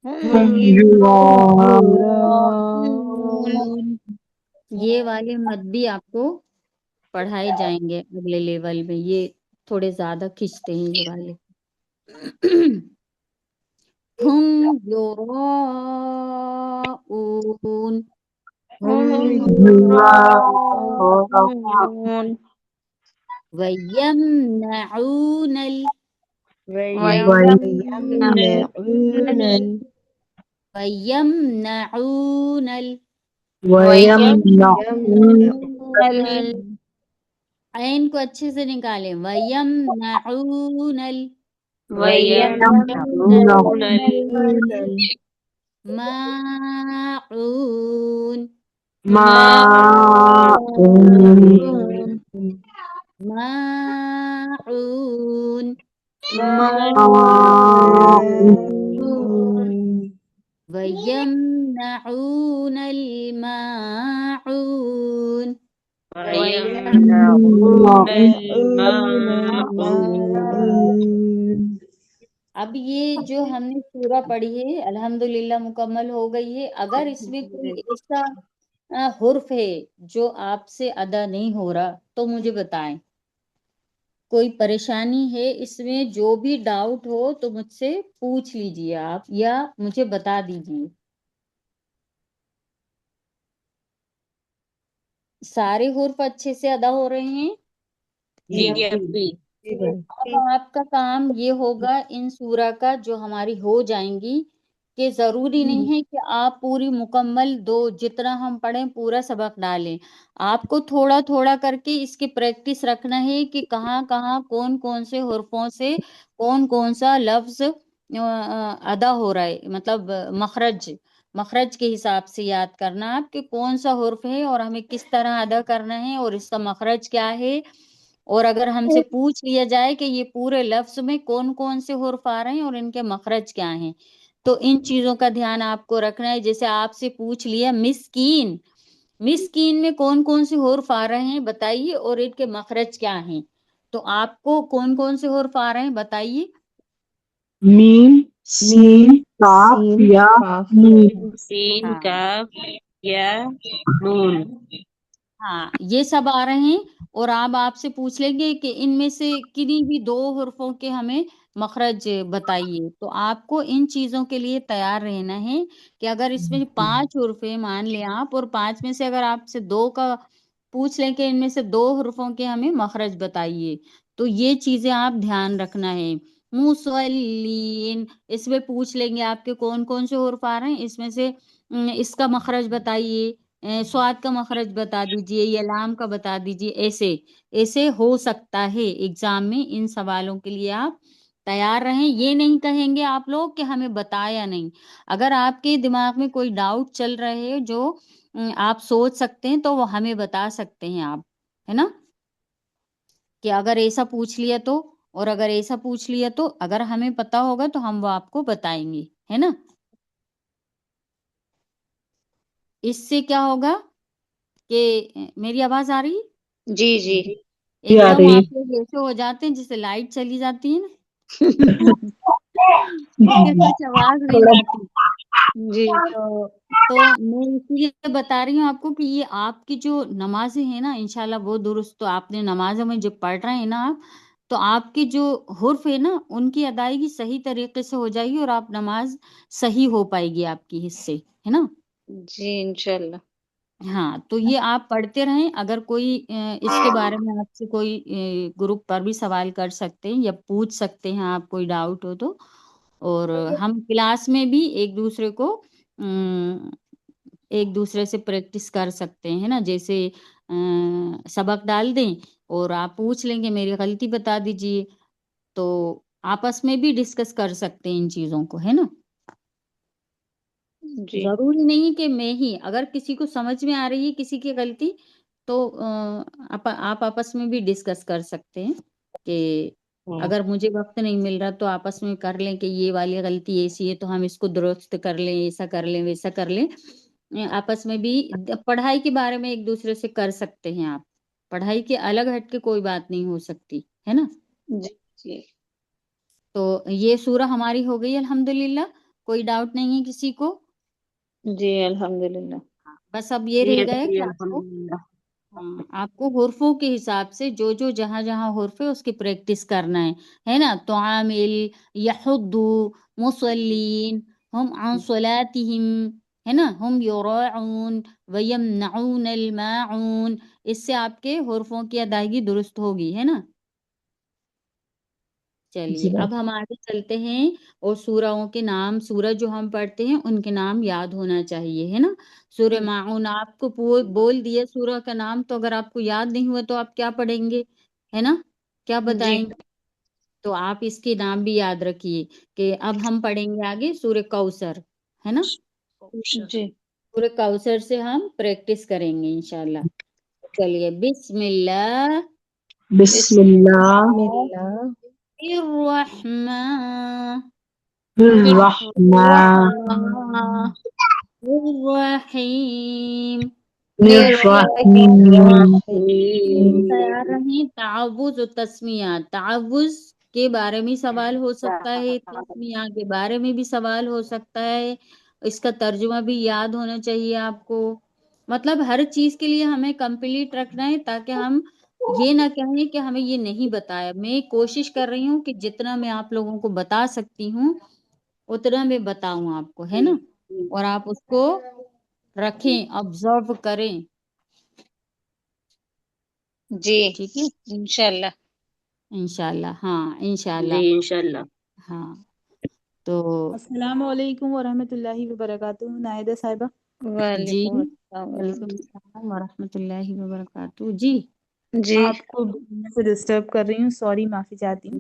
هم يراءون یہ والے مد بھی آپ کو پڑھائے جائیں گے اگلے لیول میں یہ تھوڑے زیادہ کھینچتے ہیں یہ والے ہم یراءون يراءون وَيَمْنَعُونَ عین کو اچھے سے نکالیں وَيَمْنَعُونَ ماعون ماعون وَيَمْنَعُونَ الْمَاعُونَ اب یہ جو ہم نے سورہ پڑھی ہے الحمدللہ مکمل ہو گئی ہے اگر اس میں کوئی ایسا حرف ہے جو آپ سے ادا نہیں ہو رہا تو مجھے بتائیں کوئی پریشانی ہے اس میں جو بھی ڈاؤٹ ہو تو مجھ سے پوچھ لیجئے آپ یا مجھے بتا دیجئے سارے حرف اچھے سے ادا ہو رہے ہیں اب آپ کا کام یہ ہوگا ان سورہ کا جو ہماری ہو جائیں گی کہ ضروری نہیں ہے کہ آپ پوری مکمل جتنا ہم پڑھیں پورا سبق ڈالیں آپ کو تھوڑا تھوڑا کر کے اس کی پریکٹس رکھنا ہے کہ کہاں کہاں کون کون سے حرفوں سے کون کون سا لفظ ادا ہو رہا ہے مطلب مخرج کے حساب سے یاد کرنا آپ کہ کون سا حرف ہے اور ہمیں کس طرح ادا کرنا ہے اور اس کا مخرج کیا ہے اور اگر ہم سے پوچھ لیا جائے کہ یہ پورے لفظ میں کون کون سے حرف آ رہے ہیں اور ان کے مخرج کیا ہیں تو ان چیزوں کا دھیان آپ کو رکھنا ہے جیسے آپ سے پوچھ لیا مسکین میں کون کون سے حرف آ رہے ہیں بتائیے اور ان کے مخرج کیا ہیں تو آپ کو کون کون سے حرف آ رہے ہیں بتائیے میم سین کاف سین یا کاف نون. سین ہاں کاف یا نون. ہاں یہ سب آ رہے ہیں، اور آپ سے پوچھ لیں گے کہ ان میں سے کنی بھی 2 حرفوں کے ہمیں مخرج بتائیے، تو آپ کو ان چیزوں کے لیے تیار رہنا ہے کہ اگر اس میں 5 حرف ہیں مان لیں آپ، اور 5 میں سے اگر آپ سے 2 کا پوچھ لیں کہ ان میں سے 2 حرفوں کے ہمیں مخرج بتائیے، تو یہ چیزیں آپ دھیان رکھنا ہے. مصلین، اس میں پوچھ لیں گے آپ کے کون کون سے حرف آ رہے ہیں، اس میں سے اس کا مخرج بتائیے، سواد کا مخرج بتا دیجئے یا لام کا بتا دیجئے. ایسے ہو سکتا ہے ایگزام میں. ان سوالوں کے لیے آپ تیار رہیں. یہ نہیں کہیں گے آپ لوگ کہ ہمیں بتایا نہیں. اگر آپ کے دماغ میں کوئی ڈاؤٹ چل رہے ہے جو آپ سوچ سکتے ہیں تو وہ ہمیں بتا سکتے ہیں آپ، ہے نا، کہ اگر ایسا پوچھ لیا تو، اور اگر ایسا پوچھ لیا تو، اگر ہمیں پتا ہوگا تو ہم وہ آپ کو بتائیں گے، ہے نا. اس سے کیا ہوگا کہ میری آواز آ رہی ہے؟ جی جی یہ ایک آ دم رہی آپ لوگ ایسے ہو جاتے ہیں جیسے لائٹ چلی جاتی ہے نا پھر کچھ آواز نہیں تھوڑا آتی. جی تو میں اس لیے بتا رہی ہوں آپ کو کہ یہ آپ کی جو نمازیں ہیں نا انشاءاللہ وہ درست، تو آپ نے نمازوں میں جو پڑھ رہے ہیں نا آپ، تو آپ کے جو حرف ہے نا ان کی ادائیگی صحیح طریقے سے ہو جائے گی، اور آپ نماز صحیح ہو پائے گی آپ کی حصے، ہے نا. جی انشاءاللہ. ہاں تو یہ آپ پڑھتے رہیں. اگر کوئی اس کے بارے میں آپ سے کوئی گروپ پر بھی سوال کر سکتے ہیں یا پوچھ سکتے ہیں آپ، کوئی ڈاؤٹ ہو تو. اور ہم کلاس میں بھی ایک دوسرے کو ایک دوسرے سے پریکٹس کر سکتے ہیں نا، جیسے سبق ڈال دیں اور آپ پوچھ لیں گے میری غلطی بتا دیجئے، تو آپس میں بھی ڈسکس کر سکتے ہیں ان چیزوں کو، ہے نا. جی ضروری نہیں کہ میں ہی، اگر کسی کو سمجھ میں آ رہی ہے کسی کی غلطی تو آپ آپس میں بھی ڈسکس کر سکتے ہیں کہ اگر مجھے وقت نہیں مل رہا تو آپس میں کر لیں کہ یہ والی غلطی ایسی ہے تو ہم اس کو درست کر لیں، ایسا کر لیں ویسا کر لیں. آپس میں بھی پڑھائی کے بارے میں ایک دوسرے سے کر سکتے ہیں آپ. پڑھائی کے الگ ہٹ کے کوئی بات نہیں ہو سکتی، ہے نا. جی جی تو یہ سورہ ہماری ہو گئی الحمدللہ. کوئی ڈاؤٹ نہیں ہے کسی کو؟ جی الحمدللہ. بس اب یہ جی رہ گئے جی کہ الحمدللہ. آپ کو حرفوں کے حساب سے جو جہاں جہاں حرف ہے اس کی پریکٹس کرنا ہے نا. تو عامل، یحض، مصلین، ہم عن صلاتہم، ہے نا، ہم یراعون ویمنعون الماعون. اس سے آپ کے حرفوں کی ادائیگی درست ہوگی، ہے نا. چلیے اب ہم آگے چلتے ہیں، اور سورہوں کے نام، سورہ جو ہم پڑھتے ہیں ان کے نام یاد ہونا چاہیے، ہے نا. سورہ ماعون آپ کو بول دیا سورہ کا نام، تو اگر آپ کو یاد نہیں ہوا تو آپ کیا پڑھیں گے، ہے نا، کیا جی بتائیں گے. تو آپ اس کے نام بھی یاد رکھیے کہ اب ہم پڑھیں گے آگے سورہ کوثر، ہے نا. جی سورہ کوثر سے ہم پریکٹس کریں گے انشاءاللہ. چلیے بسم اللہ بسم اللہ بسم اللہ الرحمن الرحمن الرحمن الرحیم. الرحیم. تیار رہیں. تعوذ و تسمیہ، تعوذ کے بارے میں سوال ہو سکتا ہے، تسمیہ کے بارے میں بھی سوال ہو سکتا ہے. اس کا ترجمہ بھی یاد ہونا چاہیے آپ کو. مطلب ہر چیز کے لیے ہمیں کمپلیٹ رکھنا ہے تاکہ ہم یہ نہ کہیں کہ ہمیں یہ نہیں بتایا. میں کوشش کر رہی ہوں کہ جتنا میں آپ لوگوں کو بتا سکتی ہوں اتنا میں بتاؤں آپ کو، ہے نا. اور آپ اس کو رکھیں، آبزرو کریں. جی ٹھیک ہے انشاءاللہ. انشاءاللہ. ہاں انشاءاللہ. جی انشاءاللہ. ہاں تو السلام علیکم ورحمۃ اللہ وبرکاتہ. نائدہ صاحبہ. جی وعلیکم السلام وعلیکم ورحمۃ السلام ورحمۃ اللہ وبرکاتہ. جی اللہ. جی آپ کو سے ڈسٹرب کر رہی ہوں، سوری، معافی چاہتی ہوں.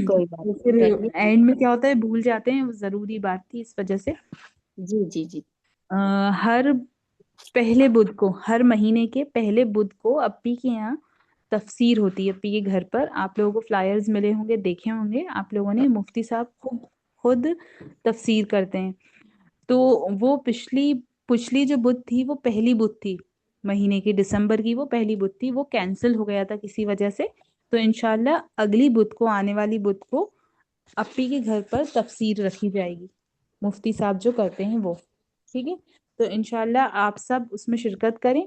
کوئی بات وہ نہیں، پھر کہیے. اینڈ میں کیا ہوتا ہے بھول جاتے ہیں، وہ ضروری بات تھی اس وجہ سے. جی جی جی ہر پہلے بدھ کو، ہر مہینے کے پہلے بدھ کو اپی کے یہاں تفسیر ہوتی ہے. اپی کے گھر پر آپ لوگوں کو فلائرز ملے ہوں گے، دیکھے ہوں گے آپ لوگوں نے. مفتی صاحب خود تفسیر کرتے ہیں. تو وہ پچھلی جو بدھ تھی وہ پہلی بدھ تھی مہینے کی، دسمبر کی وہ پہلی بدھ تھی. وہ کینسل ہو گیا تھا کسی وجہ سے. تو انشاءاللہ اگلی بدھ کو، آنے والی بدھ کو اپی کے گھر پر تفسیر رکھی جائے گی، مفتی صاحب جو کرتے ہیں وہ، ٹھیک ہے؟ تو انشاءاللہ آپ سب اس میں شرکت کریں،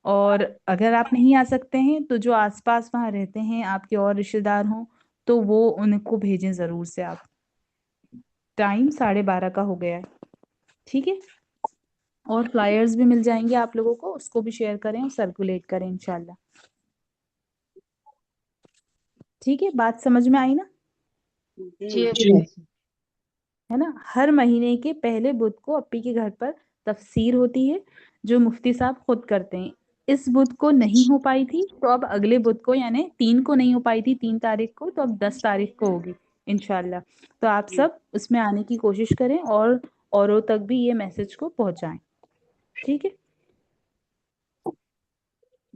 اور اگر آپ نہیں آ سکتے ہیں تو جو آس پاس وہاں رہتے ہیں آپ کے اور رشتہ دار ہوں تو وہ ان کو بھیجیں ضرور سے آپ۔ ٹائم 12:30 کا ہو گیا ہے، ٹھیک ہے؟ اور فلائرز بھی مل جائیں گے آپ لوگوں کو، اس کو بھی شیئر کریں اور سرکولیٹ کریں انشاءاللہ، ٹھیک ہے؟ بات سمجھ میں آئی نا؟ جی ہے نا؟ ہر مہینے کے پہلے بدھ کو اپی کے گھر پر تفسیر ہوتی ہے جو مفتی صاحب خود کرتے ہیں۔ اس بدھ کو نہیں ہو پائی تھی تو اب اگلے بدھ کو، یعنی 3 کو نہیں ہو پائی تھی 3 تاریخ کو، تو اب 10 تاریخ کو ہوگی انشاءاللہ۔ تو آپ سب اس میں آنے کی کوشش کریں اور اوروں تک بھی یہ میسج کو پہنچائیں، ٹھیک ہے؟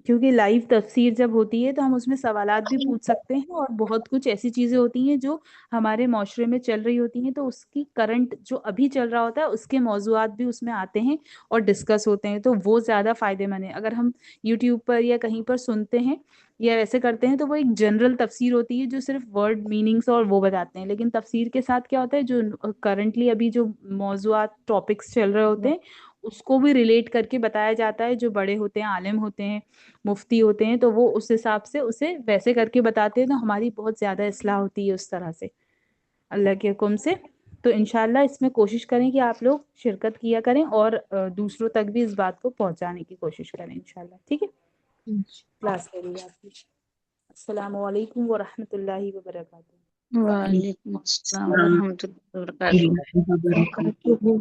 کیونکہ لائیو تفسیر جب ہوتی ہے تو ہم اس میں سوالات بھی پوچھ سکتے ہیں، اور بہت کچھ ایسی چیزیں ہوتی ہیں جو ہمارے معاشرے میں چل رہی ہوتی ہیں، تو اس کی کرنٹ جو ابھی چل رہا ہوتا ہے اس کے موضوعات بھی اس میں آتے ہیں اور ڈسکس ہوتے ہیں، تو وہ زیادہ فائدے مند ہے۔ اگر ہم یوٹیوب پر یا کہیں پر سنتے ہیں یا ویسے کرتے ہیں تو وہ ایک جنرل تفسیر ہوتی ہے جو صرف ورڈ میننگس اور وہ بتاتے ہیں، لیکن تفسیر کے ساتھ کیا ہوتا ہے، جو کرنٹلی ابھی جو موضوعات ٹاپکس چل رہے ہوتے ہیں اس کو بھی ریلیٹ کر کے بتایا جاتا ہے۔ جو بڑے ہوتے ہیں، عالم ہوتے ہیں، مفتی ہوتے ہیں، تو وہ اس حساب سے اسے ویسے کر کے بتاتے ہیں، تو ہماری بہت زیادہ اصلاح ہوتی ہے اس طرح سے اللہ کے حکم سے۔ تو انشاءاللہ اس میں کوشش کریں کہ آپ لوگ شرکت کیا کریں اور دوسروں تک بھی اس بات کو پہنچانے کی کوشش کریں انشاءاللہ، ٹھیک ہے؟ کلاس کریے آپ کی۔ السلام علیکم ورحمۃ اللہ وبرکاتہ۔ وعلیکم السلام ورحمۃ اللہ وبرکاتہ۔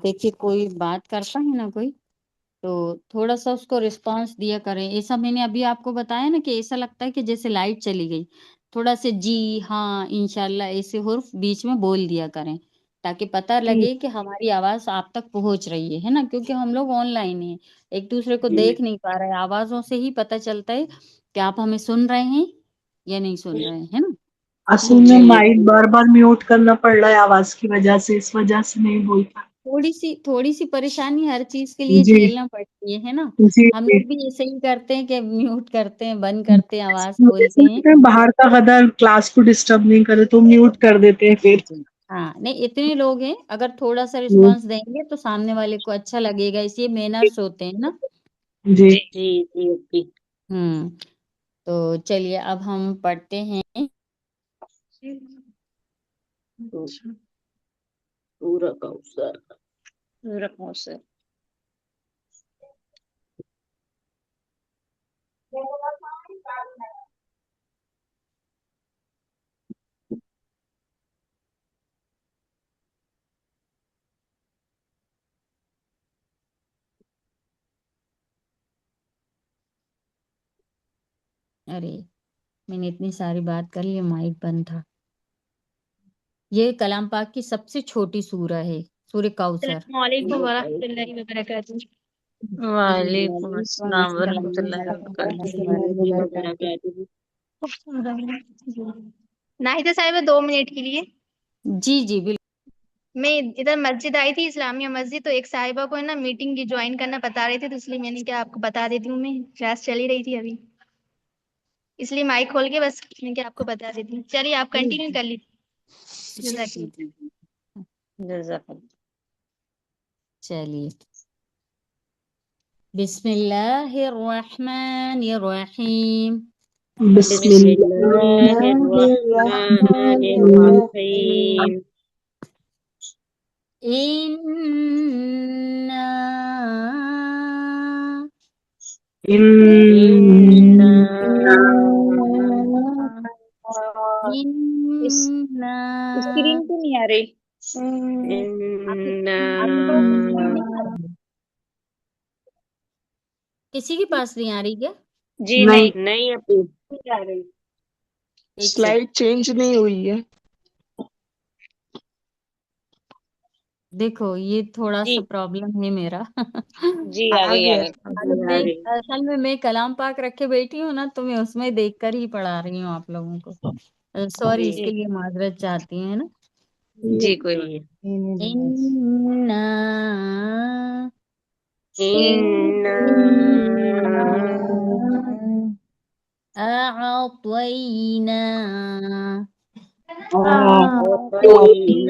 دیکھیے کوئی بات کرتا ہے نا کوئی، تو تھوڑا سا اس کو رسپانس دیا کریں۔ ایسا میں نے ابھی آپ کو بتایا نا کہ ایسا لگتا ہے کہ جیسے لائٹ چلی گئی، تھوڑا سے جی ہاں انشاءاللہ ایسے حرف بیچ میں بول دیا کریں تاکہ پتہ لگے کہ ہماری آواز آپ تک پہنچ رہی ہے نا، کیونکہ ہم لوگ آن لائن ہیں، ایک دوسرے کو دیکھ نہیں پا رہے، آوازوں سے ہی پتہ چلتا ہے کہ آپ ہمیں سن رہے ہیں یا نہیں سن رہے ہیں، ہے نا؟ اصل میں مائک بار بار میوٹ کرنا پڑ رہا ہے آواز کی وجہ سے، اس وجہ سے نہیں بول پا۔ تھوڑی سی پریشانی ہر چیز کے لیے جی جھیلنا پڑتی ہے نا۔ جی ہم جی، لوگ بھی ایسے ہی کرتے ہیں کہ میوٹ کرتے ہیں، بند کرتے ہیں، آواز مجھے کھولتے ہیں۔ سمجھتے ہیں باہر کا غدر کلاس کو ڈسٹرب نہیں کرے تو میوٹ کر دیتے ہیں پھر۔ جی ہاں، نہیں اتنے لوگ ہیں، اگر تھوڑا سا رسپانس دیں گے تو سامنے والے کو اچھا لگے گا، اس لیے مینرز ہوتے ہیں نا۔ جی جی جی اپی۔ تو چلیے اب ہم پڑھتے ہیں۔ پورا کوثر۔ کوثر۔ ارے میں نے اتنی ساری بات کر لی، مائک بند تھا۔ یہ کلام پاک کی سب سے چھوٹی سورہ ہے، سورہ کوثر۔ السلام علیکم ورحمۃ اللہ وبرکاتہ۔ وعلیکم السلام ورحمۃ اللہ وبرکاتہ۔ ناہیدہ صاحبہ 2 منٹ کے لیے جی جی بالکل۔ میں ادھر مسجد آئی تھی، اسلامیہ مسجد، تو ایک صاحبہ کو ہے نا میٹنگ کی جوائن کرنا بتا رہے تھے، تو اس لیے میں نے کیا آپ کو بتا دیتی ہوں، میں کلاس چل ہی رہی تھی ابھی، اس لیے مائک کھول کے بس میں کیا آپ کو بتا دیتی ہوں۔ چلیے آپ کنٹینیو کر لیجیے۔ جزاک اللہ۔ جزاک اللہ۔ چلیے، بسم اللہ الرحمن الرحیم۔ بسم بسم اللہ اللہ الرحمن الرحیم۔ اسکرین پہ نہیں آ رہی۔ کسی کے پاس نہیں آ رہی کیا؟ جی نہیں، نہیں اپی۔ آ رہی۔ ایک سلائڈ چینج نہیں ہوئی ہے۔ دیکھو یہ تھوڑا جی سا پرابلم ہے میرا۔ جی آ گئی آ گئی۔ اصل میں میں کلام پاک رکھے بیٹھی ہوں نا، تو میں اس میں دیکھ کر ہی پڑھا رہی ہوں آپ لوگوں کو، سوری اس کے لیے معذرت چاہتی ہیں نا۔ جی کوئی بات۔ اِنَّا إنا أعطينا أعطينا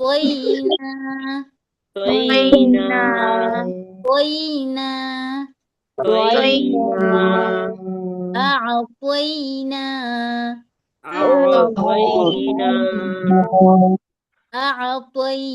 طوينا أعطينا أعطينا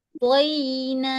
أعطينا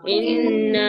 إنا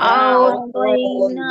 أعطينا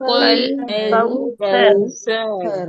والكوثر الكوثر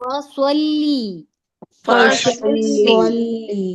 فصلي فصلي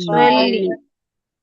صلي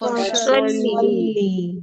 فصلي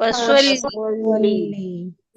فصلي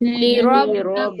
لربك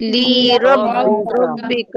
لربك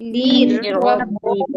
لربك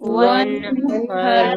وانحر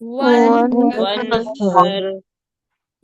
وانحر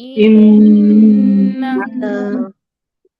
إنا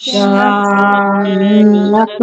شانئك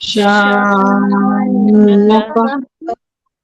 شانئك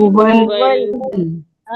هو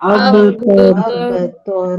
الأبتر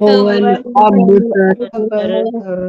هو الأبتر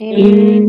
إن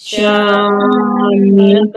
شانئك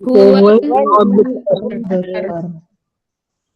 هو الأبتر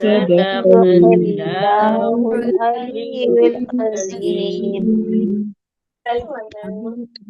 صدق الله العلي العظيم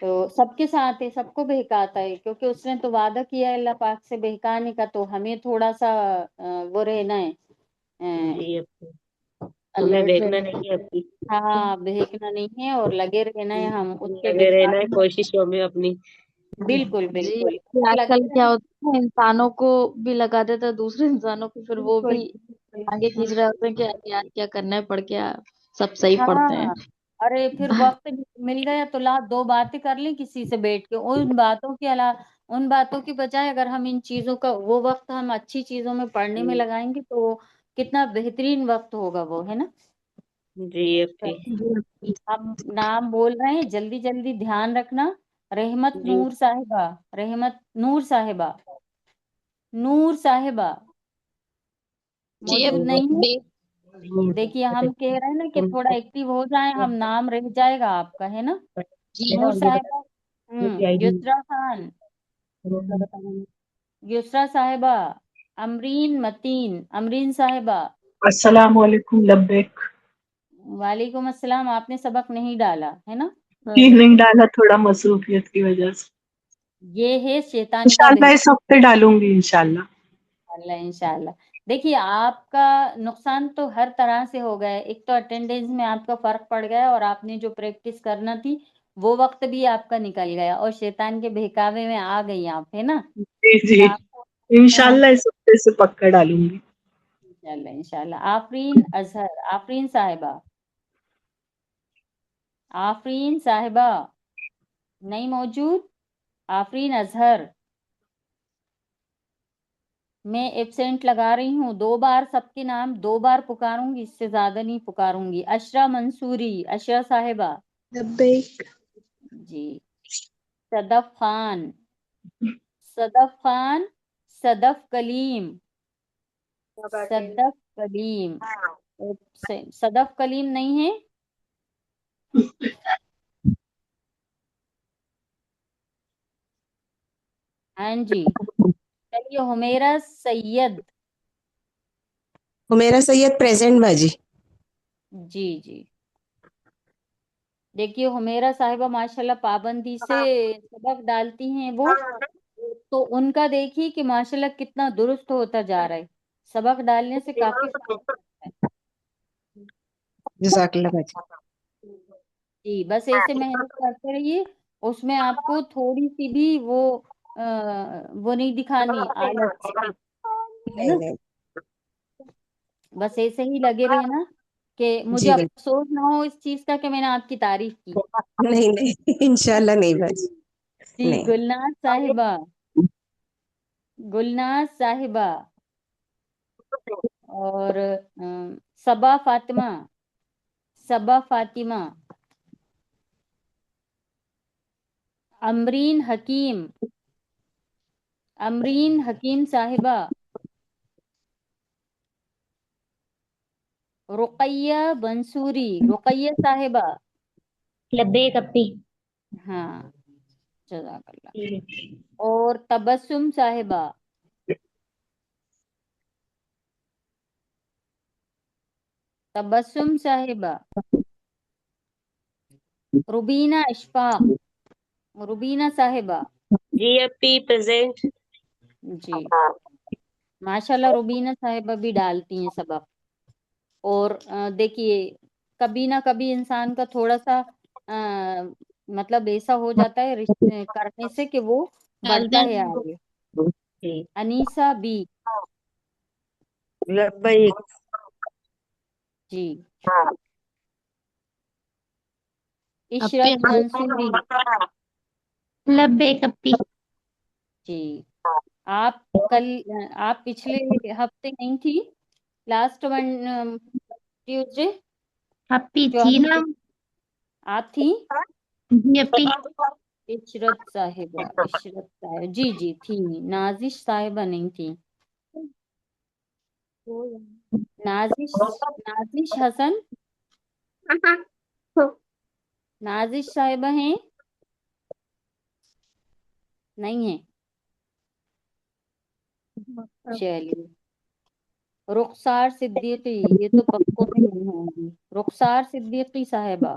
تو سب کے ساتھ ہے، سب کو بہکاتا ہے، کیونکہ اس نے تو وعدہ کیا ہے اللہ پاک سے بہکانے کا، تو ہمیں تھوڑا سا وہ رہنا ہے، جی اپی ہمیں الرٹ دیکھنا رہنا نہیں ہے اپی، ہے، ہاں بہکنا نہیں ہے، اور لگے رہنا ہے ہم اس کے لگے رہنا ہے بہکانے میں، کوششوں میں اپنی۔ بالکل جی بالکل آج لگے کل کیا رہنا، ہوتا ہے انسانوں کو بھی لگا دیتا ہے دوسرے انسانوں کو، پھر وہ بالکل بھی بالکل آگے کھینچ رہے ہوتے ہیں کہ یار کیا کرنا ہے، پڑھ کے سب صحیح پڑھتے ہیں۔ ہاں، ارے پھر وقت مل گیا تو لا دو باتیں کر لیں کسی سے بیٹھ کے، ان باتوں کی بجائے اگر ہم ان چیزوں کا وہ وقت ہم اچھی چیزوں میں پڑھنے میں لگائیں گے تو کتنا بہترین وقت ہوگا وہ، ہے نا؟ جی اپی ہم نام بول رہے ہیں، جلدی جلدی دھیان رکھنا۔ رحمت جی نور صاحبہ، رحمت نور صاحبہ، نور صاحبہ جی موجود نہیں ہے؟ جی دیکھیے ہم کہہ رہے ہیں نا کہ تھوڑا ایکٹیو ہو جائیں ہم، نام رہ جائے گا آپ کا، ہے نا؟ نور صاحبہ، یسرا خان، یسرا صاحبہ، امرین متین، امرین صاحبہ، السلام علیکم لبیک۔ وعلیکم السلام۔ آپ نے سبق نہیں ڈالا ہے نا؟ نہیں ڈالا، تھوڑا مصروفیت کی وجہ سے، یہ ہے شیطان کا انشاءاللہ اس ہفتے ڈالوں گی انشاءاللہ۔ اللہ انشاءاللہ۔ دیکھیے آپ کا نقصان تو ہر طرح سے ہو گیا ہے، ایک تو اٹینڈنس میں آپ کا فرق پڑ گیا، اور آپ نے جو پریکٹس کرنا تھی وہ وقت بھی آپ کا نکل گیا، اور شیطان کے بہکاوے میں آ گئی آپ، ہے نا؟ جی جی تو آپ کو انشاءاللہ اس ہفتے سے پکا ڈالوں گی۔ انشاءاللہ انشاءاللہ۔ آفرین اظہر، آفرین صاحبہ، آفرین صاحبہ نہیں موجود؟ آفرین اظہر، میں ایبسینٹ لگا رہی ہوں، 2 بار سب کے نام 2 بار پکاروں گی، اس سے زیادہ نہیں پکاروں گی۔ اشرا منصوری، اشرا صاحبہ، لبیک جی۔ صدف خان، صدف خان، صدف کلیم، صدف کلیم، صدف کلیم نہیں ہے؟ ہاں جی، چلیے حمیرہ سید، میرا سید پریزنٹ باجی۔ جی جی۔ دیکھیے حمیرہ صاحبہ ماشاءاللہ پابندی سے سبق ڈالتی ہیں وہ، تو ان کا دیکھیے کہ ماشاءاللہ کتنا درست ہوتا جا رہا ہے، سبق ڈالنے سے کافی فرق پڑتا ہے۔ جزاک اللہ باجی۔ جی بس ایسے محنت کرتے رہیے، اس میں آپ کو تھوڑی سی بھی وہ نہیں دکھانی آلس، ہے نا؟ نہیں نہیں بس ایسے ہی لگے رہنا کہ مجھے جی بالکل، افسوس نہ ہو اس چیز کا کہ میں نے آپ کی تعریف کی۔ نہیں نہیں انشاءاللہ نہیں باجی، جی نہیں۔ گلناز صاحبہ، گلناز صاحبہ، اور صبا فاطمہ، صبا فاطمہ، امرین حکیم، امرین حکیم صاحبہ، رقیہ بنصوری، رقیہ صاحبہ، لبیک اپی۔ ہاں جزاک اللہ، اور تبسم صاحبہ، تبسم صاحبہ، روبینہ اشفاق، روبینہ صاحبہ، جی اپی پریزنٹ۔ جی ماشاءاللہ روبینہ صاحبہ بھی ڈالتی ہیں سبق، اور دیکھیے کبھی نہ کبھی انسان کا تھوڑا سا مطلب ایسا ہو جاتا ہے کرنے سے کہ وہ بڑھتا ہے آگے۔ جی انیسہ بی، لبیک جی۔ اپی عشرت منصوری، لبیک اپی۔ جی۔ آپ کل آپ پچھلے ہفتے نہیں تھی، لاسٹ ون ٹیوزڈے اپی جو تھی ابھی نا؟ آپ تھی؟ جی اپی۔ عشرت صاحبہ، عشرت صاحبہ جی جی تھی، نازش صاحبہ نہیں تھی، نازش، نازش حسن، نازش صاحبہ ہیں؟ نہیں ہیں؟ چلیے، رخسار صدیقی، یہ تو پکوں میں نہیں ہوں گی، رخسار صدیقی صاحبہ،